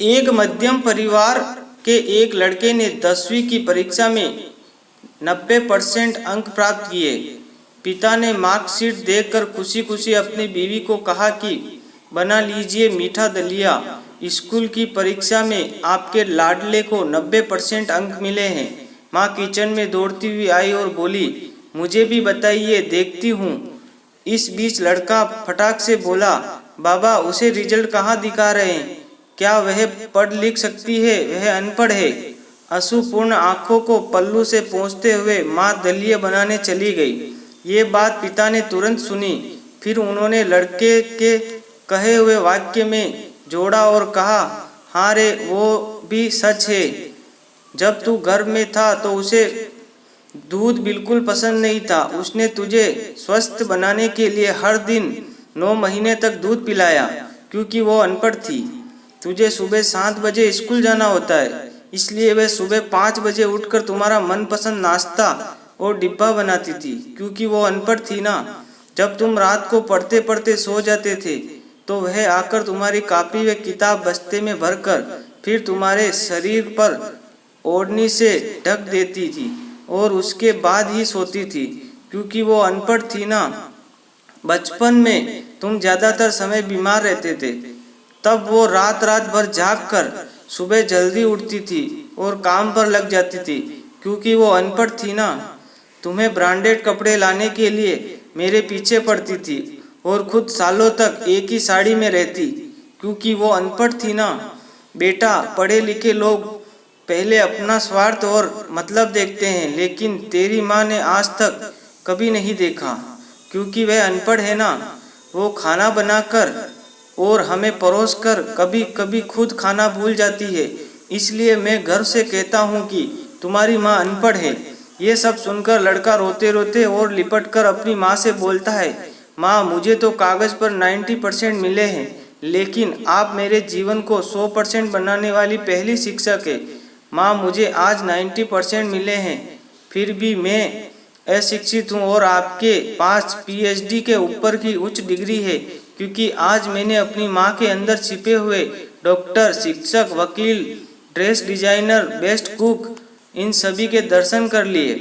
एक मध्यम परिवार के एक लड़के ने 10वीं की परीक्षा में 90% अंक प्राप्त किए। पिता ने मार्कशीट देखकर खुशी खुशी अपनी बीवी को कहा कि बना लीजिए मीठा दलिया, स्कूल की परीक्षा में आपके लाडले को 90% अंक मिले हैं। माँ किचन में दौड़ती हुई आई और बोली, मुझे भी बताइए, देखती हूँ। इस बीच लड़का फटाक से बोला, बाबा उसे रिजल्ट कहाँ दिखा रहे हैं? क्या वह पढ़ लिख सकती है? वह अनपढ़ है। अश्रुपूर्ण आंखों को पल्लू से पोंछते हुए माँ दलिया बनाने चली गई। ये बात पिता ने तुरंत सुनी। फिर उन्होंने लड़के के कहे हुए वाक्य में जोड़ा और कहा, हाँ रे, वो भी सच है। जब तू घर में था तो उसे दूध बिल्कुल पसंद नहीं था। उसने तुझे स्वस्थ बनाने के लिए हर दिन 9 महीने तक दूध पिलाया, क्योंकि वो अनपढ़ थी। तुझे सुबह 7 बजे स्कूल जाना होता है, इसलिए वह सुबह 5 बजे उठकर तुम्हारा मनपसंद नाश्ता और डिब्बा बनाती थी, क्योंकि वो अनपढ़ थी ना। जब तुम रात को पढ़ते पढ़ते सो जाते थे तो वह आकर तुम्हारी कॉपी व किताब बस्ते में भरकर फिर तुम्हारे शरीर पर ओढ़नी से ढक देती थी और उसके बाद ही सोती थी, क्योंकि वो अनपढ़ थी ना। बचपन में तुम ज़्यादातर समय बीमार रहते थे, तब वो रात रात भर जाग कर सुबह जल्दी उठती थी और काम पर लग जाती थी, क्योंकि वो अनपढ़ थी ना। तुम्हें ब्रांडेड कपड़े लाने के लिए मेरे पीछे पड़ती थी और खुद सालों तक एक ही साड़ी में रहती, क्योंकि वो अनपढ़ थी ना। बेटा, पढ़े लिखे लोग पहले अपना स्वार्थ और मतलब देखते हैं, लेकिन तेरी माँ ने आज तक कभी नहीं देखा, क्योंकि वह अनपढ़ है ना। वो खाना बनाकर और हमें परोस कर कभी कभी खुद खाना भूल जाती है, इसलिए मैं गर्व से कहता हूँ कि तुम्हारी माँ अनपढ़ है। ये सब सुनकर लड़का रोते रोते और लिपट कर अपनी माँ से बोलता है, माँ, मुझे तो कागज़ पर 90% मिले हैं, लेकिन आप मेरे जीवन को 100% बनाने वाली पहली शिक्षक है। माँ, मुझे आज 90% मिले हैं, फिर भी मैं अशिक्षित हूँ और आपके पास PhD के ऊपर की उच्च डिग्री है, क्योंकि आज मैंने अपनी माँ के अंदर छिपे हुए डॉक्टर, शिक्षक, वकील, ड्रेस डिजाइनर, बेस्ट कुक, इन सभी के दर्शन कर लिए।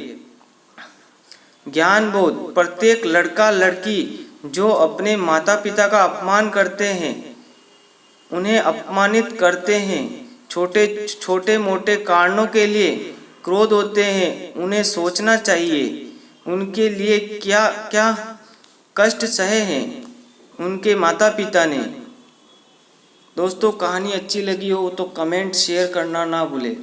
ज्ञान बोध। प्रत्येक लड़का लड़की जो अपने माता पिता का अपमान करते हैं, उन्हें अपमानित करते हैं, छोटे छोटे मोटे कारणों के लिए क्रोध होते हैं, उन्हें सोचना चाहिए उनके लिए क्या क्या कष्ट सहे हैं उनके माता पिता ने। दोस्तों, कहानी अच्छी लगी हो तो कमेंट शेयर करना ना भूलें।